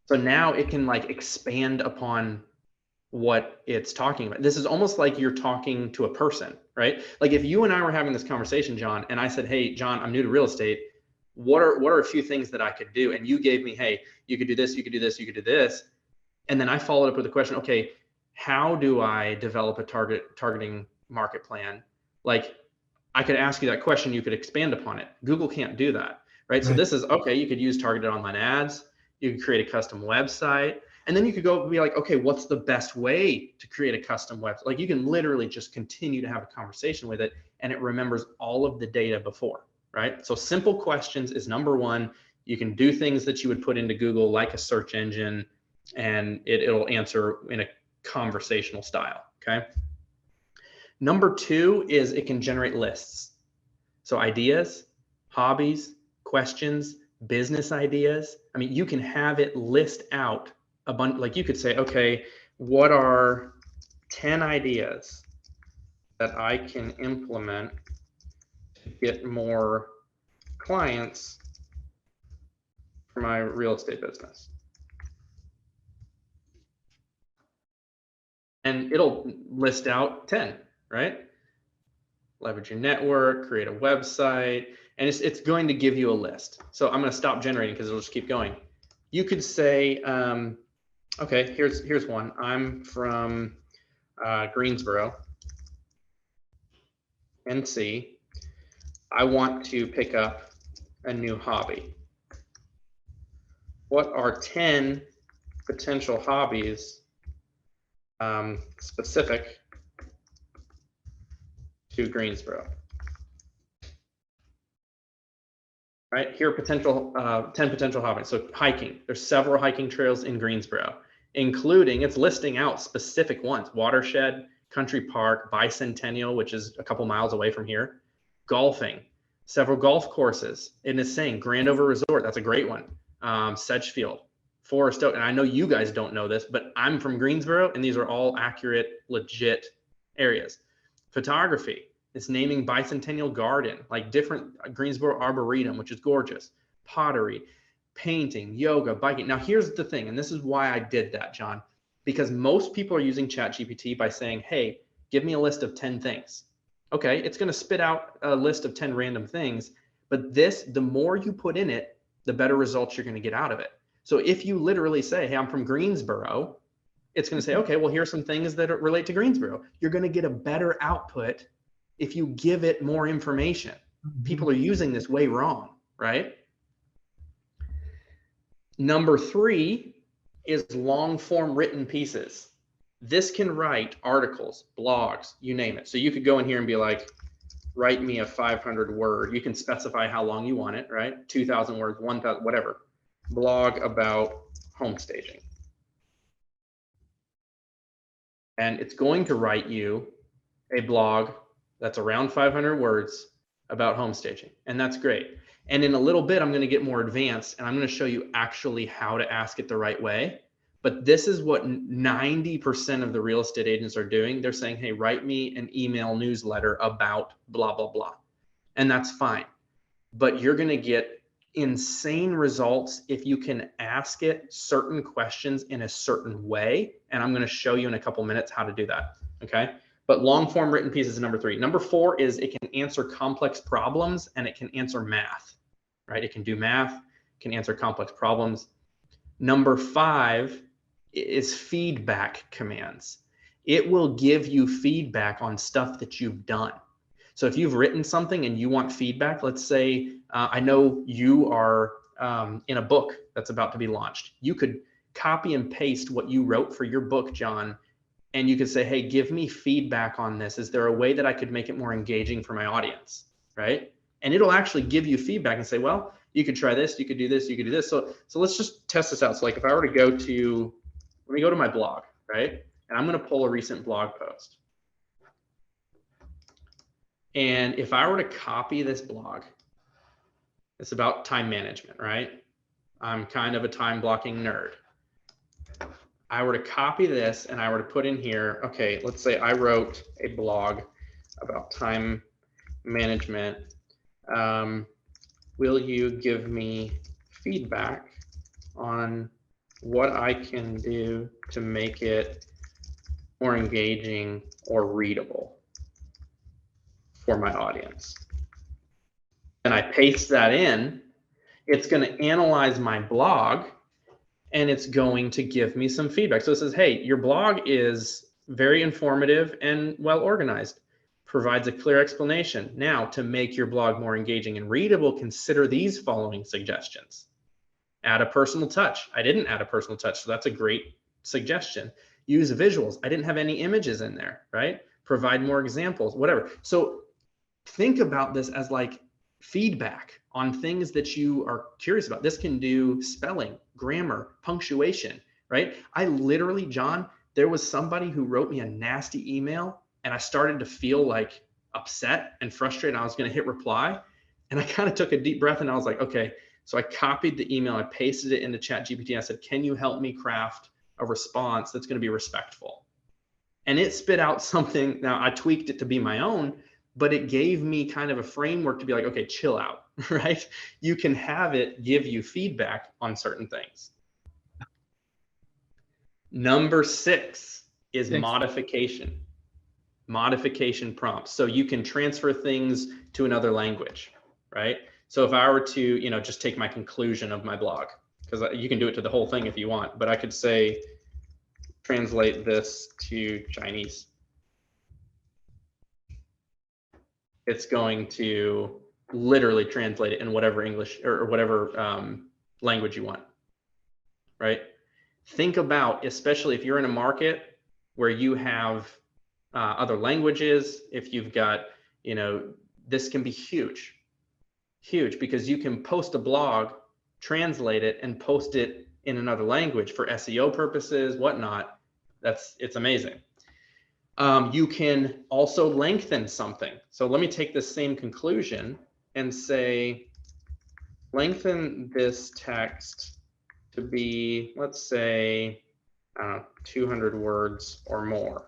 So now it can like expand upon what it's talking about. This is almost like you're talking to a person, right? Like if you and I were having this conversation, John, and I said, hey, John, I'm new to real estate. What are a few things that I could do? And you gave me, hey, you could do this, you could do this, you could do this. And then I followed up with a question, okay, how do I develop a targeting market plan? Like I could ask you that question, you could expand upon it. Google can't do that, right? So this is, okay, you could use targeted online ads. You could create a custom website. And then you could go be like, okay, what's the best way to create a custom website? Like you can literally just continue to have a conversation with it, and it remembers all of the data before, right? So simple questions is number 1. You can do things that you would put into Google like a search engine, and it'll answer in a conversational style, okay? Number 2 is it can generate lists. So ideas, hobbies, questions, business ideas. I mean, you can have it list out a bunch. Like you could say, okay, what are 10 ideas that I can implement to get more clients for my real estate business? And it'll list out 10, right? Leverage your network, create a website, and it's going to give you a list. So I'm going to stop generating because it'll just keep going. You could say, okay, here's one. I'm from Greensboro, NC, I want to pick up a new hobby. What are 10 potential hobbies specific to Greensboro? Right here, potential 10 potential hobbies. So hiking, there's several hiking trails in Greensboro, including, it's listing out specific ones: Watershed, Country Park, Bicentennial, which is a couple miles away from here, golfing, several golf courses. And it's saying Grandover Resort, that's a great one. Sedgefield, Forest Oak, and I know you guys don't know this, but I'm from Greensboro, and these are all accurate, legit areas. Photography, it's naming Bicentennial Garden, like different Greensboro Arboretum, which is gorgeous. Pottery, painting, yoga, biking. Now, here's the thing, and this is why I did that, John, because most people are using ChatGPT by saying, hey, give me a list of 10 things. Okay, it's going to spit out a list of 10 random things, but this, the more you put in it, the better results you're going to get out of it. So if you literally say, hey, I'm from Greensboro, it's going to say, okay, well, here's some things that relate to Greensboro. You're going to get a better output if you give it more information. People are using this way wrong, right? Number 3 is long form written pieces. This can write articles, blogs, you name it. So you could go in here and be like, write me a 500 word. You can specify how long you want it, right? 2,000 words, 1,000, whatever. Blog about home staging. And it's going to write you a blog that's around 500 words about home staging. And that's great. And in a little bit, I'm going to get more advanced, and I'm going to show you actually how to ask it the right way. But this is what 90% of the real estate agents are doing. They're saying, hey, write me an email newsletter about blah, blah, blah. And that's fine. But you're going to get insane results if you can ask it certain questions in a certain way. And I'm going to show you in a couple minutes how to do that. Okay. But long form written pieces is number 3. Number 4 is it can answer complex problems, and it can answer math, right? It can do math, can answer complex problems. Number 5 is feedback commands. It will give you feedback on stuff that you've done. So if you've written something and you want feedback, let's say, I know you are in a book that's about to be launched. You could copy and paste what you wrote for your book, John, and you could say, hey, give me feedback on this. Is there a way that I could make it more engaging for my audience, right? And it'll actually give you feedback and say, well, you could try this, you could do this, you could do this. So let's just test this out. So like if I were to go to, let me go to my blog, right? And I'm going to pull a recent blog post. And if I were to copy this blog, it's about time management, right? I'm kind of a time blocking nerd. I were to copy this and I were to put in here, okay, let's say I wrote a blog about time management. Will you give me feedback on what I can do to make it more engaging or readable for my audience? And I paste that in, it's going to analyze my blog, and it's going to give me some feedback. So it says, hey, your blog is very informative and well organized, provides a clear explanation. Now, to make your blog more engaging and readable, consider these following suggestions. Add a personal touch. I didn't add a personal touch, so that's a great suggestion. Use visuals. I didn't have any images in there, right? Provide more examples, whatever. So think about this as like feedback on things that you are curious about. This can do spelling, grammar, punctuation, right? I literally, John, there was somebody who wrote me a nasty email, and I started to feel like upset and frustrated. I was going to hit reply, and I kind of took a deep breath, and I was like, okay. So I copied the email, I pasted it into ChatGPT. I said, can you help me craft a response that's going to be respectful? And it spit out something. Now I tweaked it to be my own, but it gave me kind of a framework to be like, okay, chill out, right? You can have it give you feedback on certain things. Number 6 is modification prompts. So you can transfer things to another language, right? So if I were to, just take my conclusion of my blog, because you can do it to the whole thing if you want, but I could say, translate this to Chinese. it's going to literally translate it in whatever English or whatever language you want, right? Think about, especially if you're in a market where you have other languages, if you've got, this can be huge, because you can post a blog, translate it, and post it in another language for SEO purposes, whatnot. It's amazing. You can also lengthen something. So let me take this same conclusion and say, lengthen this text to be, let's say, 200 words or more.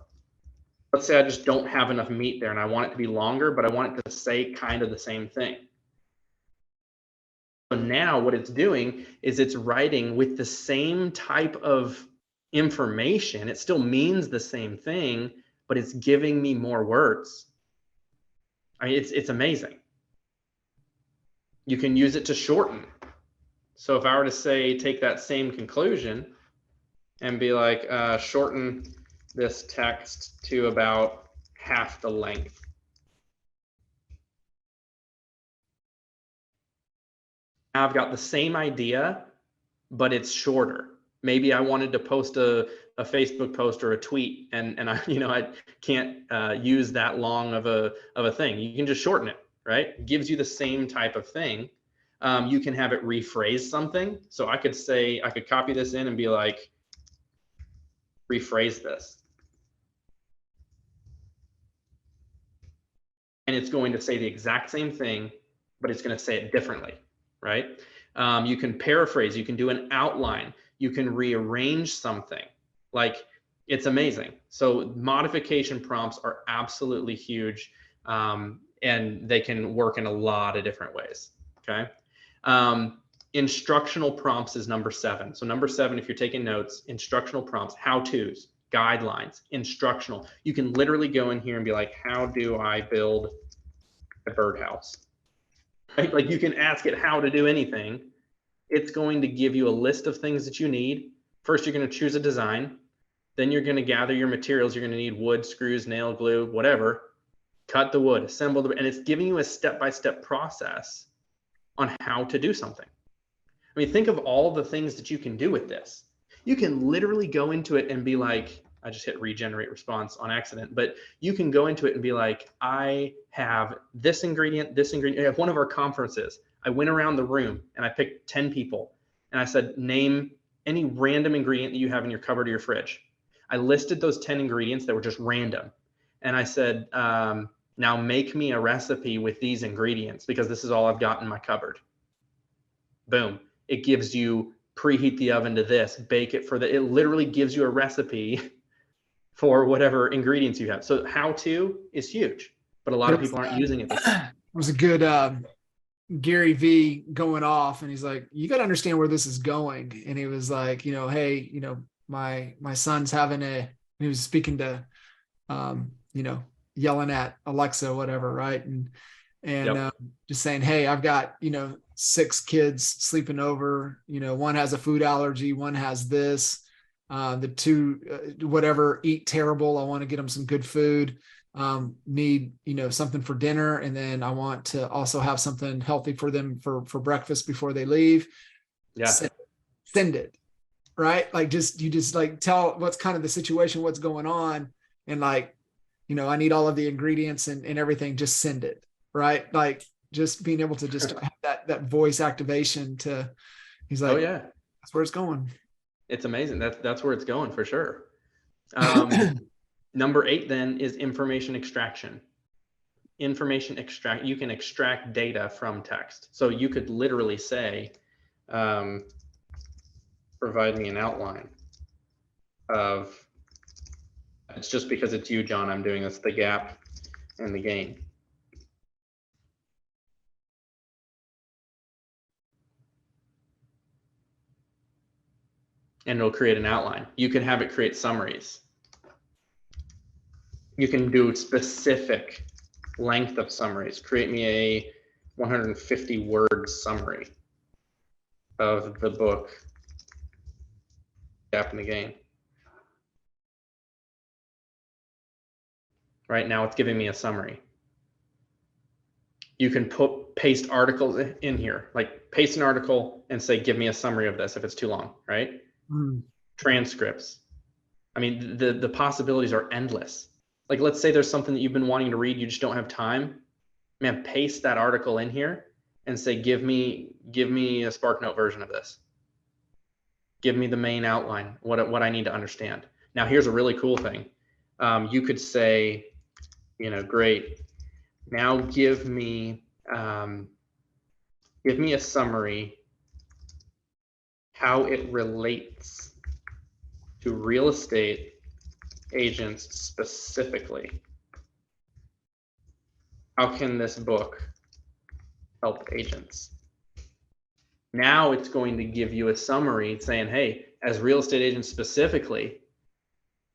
Let's say I just don't have enough meat there and I want it to be longer, but I want it to say kind of the same thing. So now what it's doing is it's writing with the same type of information. It still means the same thing, but it's giving me more words. I mean, it's amazing. You can use it to shorten. So if I were to say, take that same conclusion and be like, shorten this text to about half the length. Now I've got the same idea, but it's shorter. Maybe I wanted to post a Facebook post or a tweet, and I can't use that long of a thing. You can just shorten it, right? It gives you the same type of thing. You can have it rephrase something. So I could copy this in and be like, rephrase this. And it's going to say the exact same thing, but it's going to say it differently, right? You can paraphrase, you can do an outline, you can rearrange something. Like, it's amazing. So modification prompts are absolutely huge, and they can work in a lot of different ways, okay? Instructional prompts is number 7. So number 7, if you're taking notes, instructional prompts, how-tos, guidelines, instructional. You can literally go in here and be like, how do I build a birdhouse? Right? Like, you can ask it how to do anything. It's going to give you a list of things that you need. First, you're going to choose a design. Then you're going to gather your materials. You're going to need wood, screws, nail, glue, whatever. Cut the wood, assemble the, and it's giving you a step-by-step process on how to do something. I mean, think of all the things that you can do with this. You can literally go into it and be like, I just hit regenerate response on accident, but you can go into it and be like, I have this ingredient, this ingredient. At one of our conferences, I went around the room and I picked 10 people and I said, name any random ingredient that you have in your cupboard or your fridge. I listed those 10 ingredients that were just random. And I said, now make me a recipe with these ingredients because this is all I've got in my cupboard. Boom. It gives you preheat the oven to this, bake it for the, it literally gives you a recipe for whatever ingredients you have. So how to is huge, but a lot of people aren't using it this way. It was a good Gary V going off, and he's like, you got to understand where this is going. And he was like, hey, my son's having he was speaking to, yelling at Alexa, whatever. Right. And Yep. just saying, hey, I've got, 6 kids sleeping over, one has a food allergy, one has this, the 2, whatever, eat terrible. I want to get them some good food. Need, something for dinner. And then I want to also have something healthy for them for breakfast before they leave. Yeah. Send it. Right. Like, you just like tell what's kind of the situation, what's going on. And like, I need all of the ingredients and everything, just send it. Right. Like, just being able to just have that voice activation he's like, oh yeah, that's where it's going. it's amazing. That's where it's going for sure. Number 8 then is information extraction. You can extract data from text. So you could literally say, provide me an outline of, it's just because it's you, John, I'm doing this, the gap and the gain. And it'll create an outline. You can have it create summaries. You can do specific length of summaries. Create me a 150 word summary of the book, Gap and the Gain. Right now it's giving me a summary. You can paste articles in here, like paste an article and say, give me a summary of this if it's too long, right? Mm. Transcripts. I mean, the possibilities are endless. Like, let's say there's something that you've been wanting to read, you just don't have time. Man, paste that article in here and say, give me a SparkNote version of this. Give me the main outline, what I need to understand. Now, here's a really cool thing. You could say, great. Now give me a summary how it relates to real estate agents specifically. How can this book help agents? Now it's going to give you a summary saying, hey, as real estate agents specifically,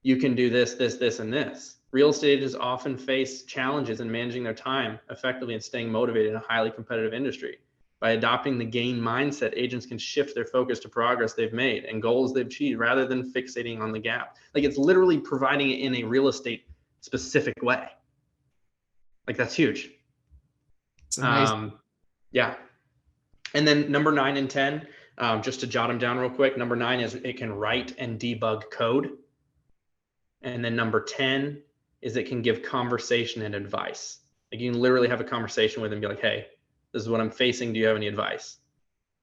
you can do this, this, this, and this. Real estate agents often face challenges in managing their time effectively and staying motivated in a highly competitive industry. By adopting the gain mindset, agents can shift their focus to progress they've made and goals they've achieved rather than fixating on the gap. Like, it's literally providing it in a real estate specific way. Like, that's huge. It's amazing. Yeah. And then number 9 and 10, just to jot them down real quick. Number 9 is it can write and debug code. And then number 10 is it can give conversation and advice. Like, you can literally have a conversation with them and be like, hey, this is what I'm facing. Do you have any advice?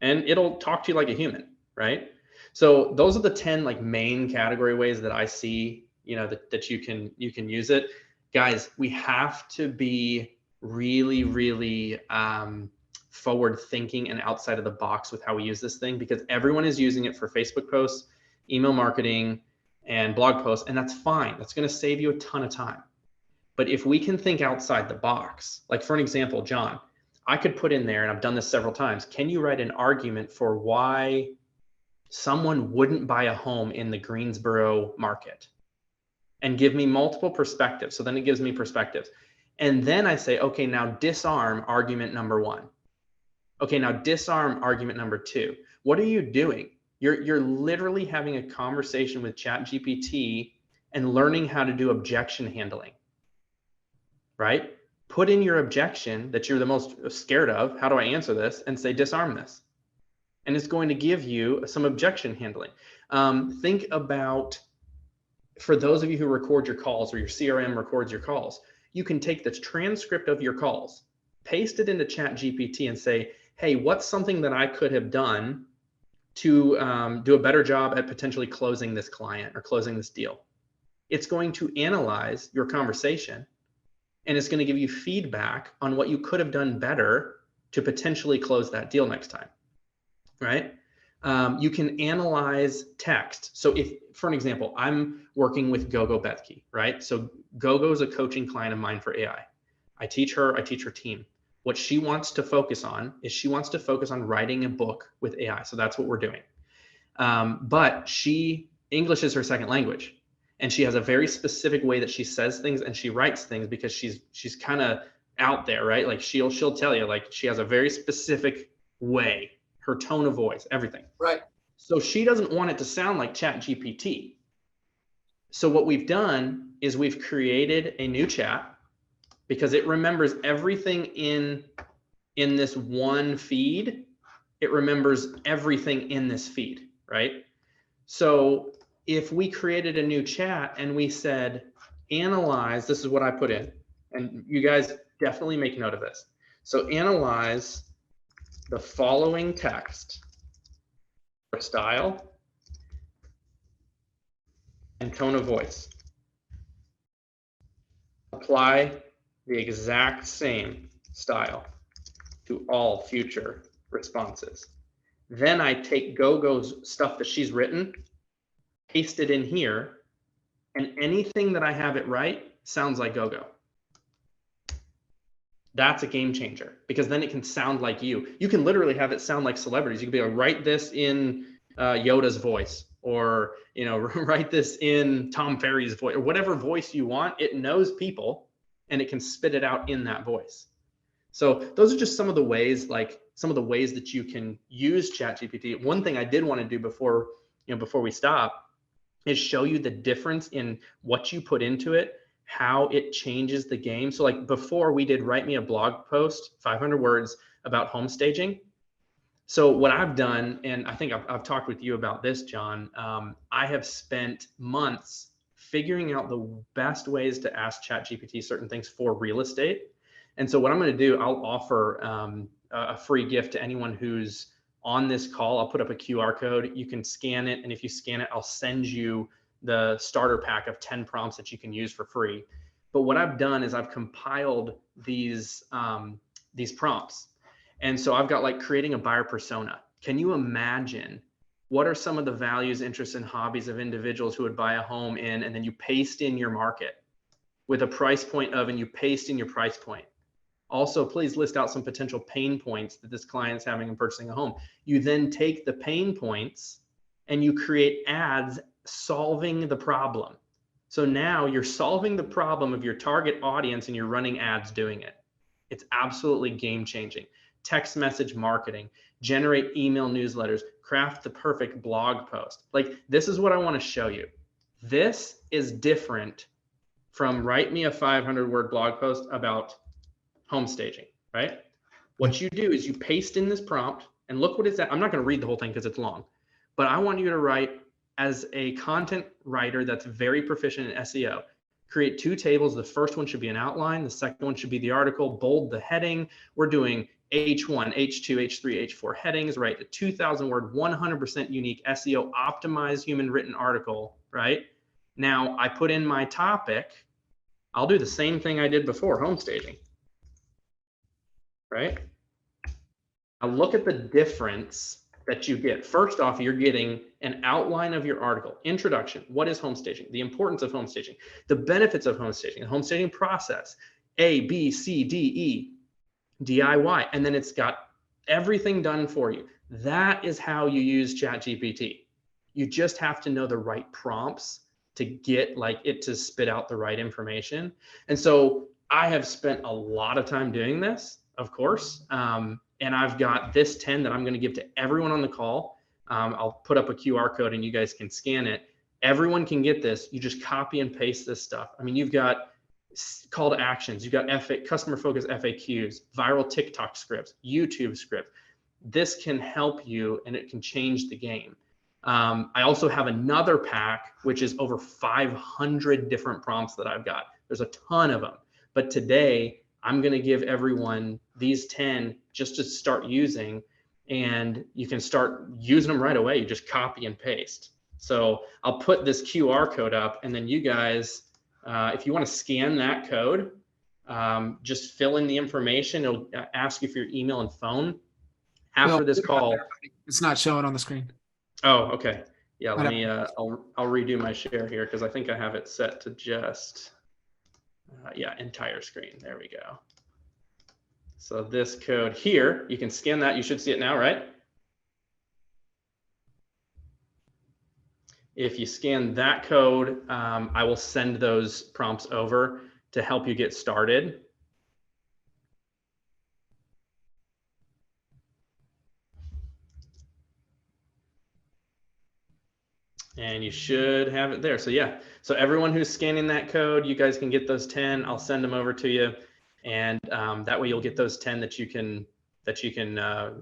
And it'll talk to you like a human, right? So those are the 10 like main category ways that I see, that you can use it. Guys, we have to be really, really forward thinking and outside of the box with how we use this thing, because everyone is using it for Facebook posts, email marketing, and blog posts, and that's fine. That's going to save you a ton of time. But if we can think outside the box, like for an example, John, I could put in there, and I've done this several times, can you write an argument for why someone wouldn't buy a home in the Greensboro market? And give me multiple perspectives. So then it gives me perspectives. And then I say, okay, now disarm argument number 1. Okay, now disarm argument number 2. What are you doing? You're literally having a conversation with ChatGPT and learning how to do objection handling, right? Put in your objection that you're the most scared of. How do I answer this? And say, disarm this. And it's going to give you some objection handling. Think about, for those of you who record your calls, or your CRM records your calls, you can take the transcript of your calls, paste it into ChatGPT and say, hey, what's something that I could have done to do a better job at potentially closing this client or closing this deal? It's going to analyze your conversation, and it's going to give you feedback on what you could have done better to potentially close that deal next time, right? You can analyze text. So if, for an example, I'm working with Gogo Bethke, right? So Gogo is a coaching client of mine for AI. I teach her team. What she wants to focus on is she wants to focus on writing a book with AI. So that's what we're doing. But English is her second language. And she has a very specific way that she says things and she writes things, because she's kind of out there, right? Like she'll tell you, like, she has a very specific way, her tone of voice, everything. Right. So she doesn't want it to sound like ChatGPT. So what we've done is we've created a new chat, because it remembers everything in this one feed. It remembers everything in this feed, right? So if we created a new chat and we said, analyze, this is what I put in, and you guys definitely make note of this. So analyze the following text for style and tone of voice. Apply the exact same style to all future responses. Then I take Gogo's stuff that she's written, paste it in here, and anything that I have it write sounds like Gogo. That's a game changer, because then it can sound like you. You can literally have it sound like celebrities. You can be like, write this in Yoda's voice, or write this in Tom Ferry's voice, or whatever voice you want. It knows people, and it can spit it out in that voice. So those are just some of the ways, that you can use ChatGPT. One thing I did want to do before we stop is show you the difference in what you put into it how it changes the game. So like before we did write me a blog post, 500 words about home staging. So what I've done, and I think I've talked with you about this, John, I have spent months figuring out the best ways to ask ChatGPT certain things for real estate. And so what I'm going to do, I'll offer a free gift to anyone who's on this call. I'll put up a QR code. You can scan it. And if you scan it, I'll send you the starter pack of 10 prompts that you can use for free. But what I've done is I've compiled these prompts. And so I've got like creating a buyer persona. Can you imagine what are some of the values, interests, and hobbies of individuals who would buy a home in, and then you paste in your market with a price point of, and you paste in your price point. Also, please list out some potential pain points that this client's having in purchasing a home. You then take the pain points and you create ads solving the problem. So now you're solving the problem of your target audience and you're running ads doing it. It's absolutely game changing. Text message marketing, generate email newsletters, craft the perfect blog post. Like, this is what I want to show you. This is different from write me a 500-word blog post about home staging, right? What you do is you paste in this prompt and look what it's at. I'm not going to read the whole thing because it's long, but I want you to write, as a content writer that's very proficient in SEO, create 2 tables. The first one should be an outline. The second one should be the article. Bold the heading. We're doing H1, H2, H3, H4 headings, right? The 2,000 word, 100% unique SEO optimized human written article, right? Now I put in my topic. I'll do the same thing I did before, home staging, right? Now look at the difference that you get. First off, you're getting an outline of your article. Introduction, what is home staging? The importance of home staging, the benefits of home staging, the home staging process, A, B, C, D, E, DIY, and then it's got everything done for you. That is how you use ChatGPT. You just have to know the right prompts to get like it to spit out the right information. And so I have spent a lot of time doing this, of course. And I've got this 10 that I'm going to give to everyone on the call. I'll put up a QR code and you guys can scan it. Everyone can get this. You just copy and paste this stuff. I mean, you've got call to actions, you've got customer focused FAQs, viral TikTok scripts, YouTube scripts. This can help you and it can change the game. I also have another pack, which is over 500 different prompts that I've got. There's a ton of them. But today, I'm going to give everyone these 10 just to start using, and you can start using them right away. You just copy and paste. So I'll put this QR code up, and then you guys, if you want to scan that code, just fill in the information. It'll ask you for your email and phone after this call. It's not showing on the screen. Oh, okay. Yeah, let me, I'll redo my share here because I think I have it set to just, yeah, entire screen. There we go. So this code here, you can scan that. You should see it now, right? If you scan that code, I will send those prompts over to help you get started. And you should have it there. So yeah, so everyone who's scanning that code, you guys can get those 10. I'll send them over to you. And that way you'll get those 10 that you can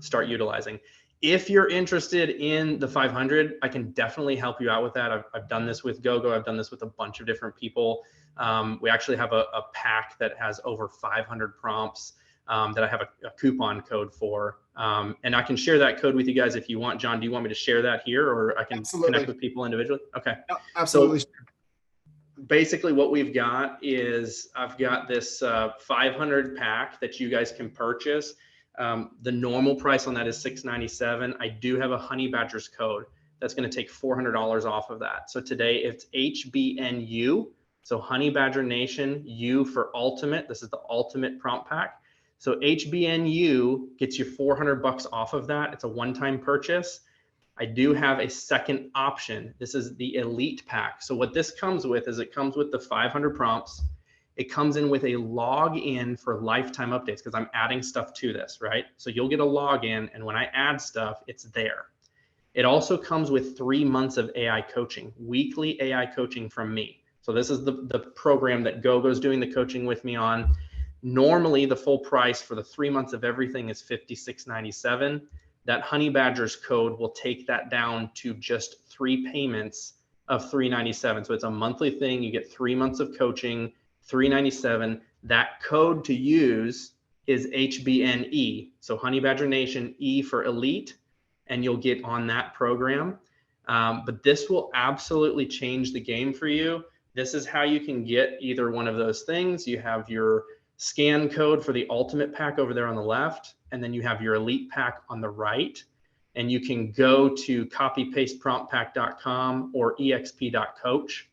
start utilizing. If you're interested in the 500, I can definitely help you out with that. I've done this with GoGo. I've done this with a bunch of different people. We actually have a pack that has over 500 prompts that I have a coupon code for. And I can share that code with you guys if you want. John, do you want me to share that here, or I can connect with people individually? Okay. Absolutely. So basically what we've got is I've got this 500 pack that you guys can purchase. The normal price on that is $697. I do have a Honey Badgers code that's going to take $400 off of that. So today it's HBNU. So Honey Badger Nation, U for ultimate. This is the ultimate prompt pack. So HBNU gets you $400 off of that. It's a one-time purchase. I do have a second option. This is the elite pack. So what this comes with is it comes with the 500 prompts. It comes in with a login for lifetime updates because I'm adding stuff to this, right? So you'll get a login, and when I add stuff, it's there. It also comes with 3 months of AI coaching, weekly AI coaching from me. So So this is the program that Gogo's doing the coaching with me on. Normally, the full price for the 3 months of everything is $56.97. That Honey Badgers code will take that down to just 3 payments of $397. So it's a monthly thing. You get 3 months of coaching, $397. That code to use is HBNE. So Honey Badger Nation, E for elite, and you'll get on that program. But this will absolutely change the game for you. This is how you can get either one of those things. You have your scan code for the ultimate pack over there on the left, and then you have your elite pack on the right. And you can go to copypastepromptpack.com or exp.coach.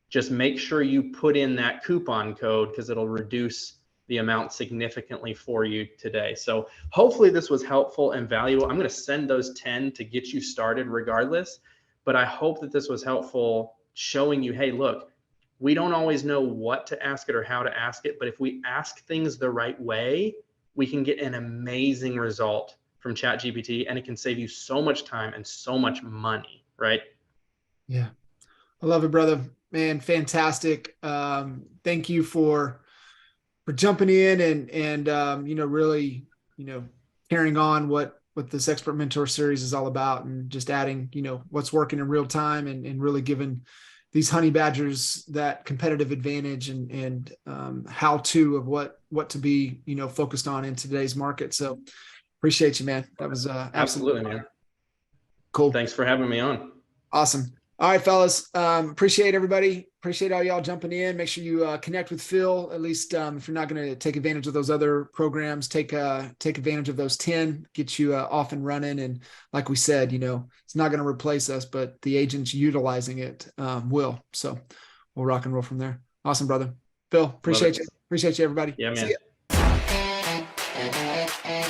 Just make sure you put in that coupon code because it'll reduce the amount significantly for you today. So hopefully this was helpful and valuable. I'm going to send those 10 to get you started regardless, but I hope that this was helpful, showing you, hey, look, we don't always know what to ask it or how to ask it, but if we ask things the right way, we can get an amazing result from ChatGPT, and it can save you so much time and so much money, right? Yeah. I love it, brother. Man, fantastic. Thank you for jumping in and really, carrying on what this Expert Mentor series is all about, and just adding, what's working in real time, and really giving these honey badgers that competitive advantage and how to of what to be, focused on in today's market. So appreciate you, man. That was absolutely, man. Cool. Thanks for having me on. Awesome. All right, fellas. Appreciate everybody. Appreciate all y'all jumping in. Make sure you connect with Phil. At least if you're not going to take advantage of those other programs, take advantage of those 10, get you off and running. And like we said, it's not going to replace us, but the agents utilizing it will. So we'll rock and roll from there. Awesome, brother. Phil, appreciate you. Appreciate you, everybody. Yeah, man. See ya.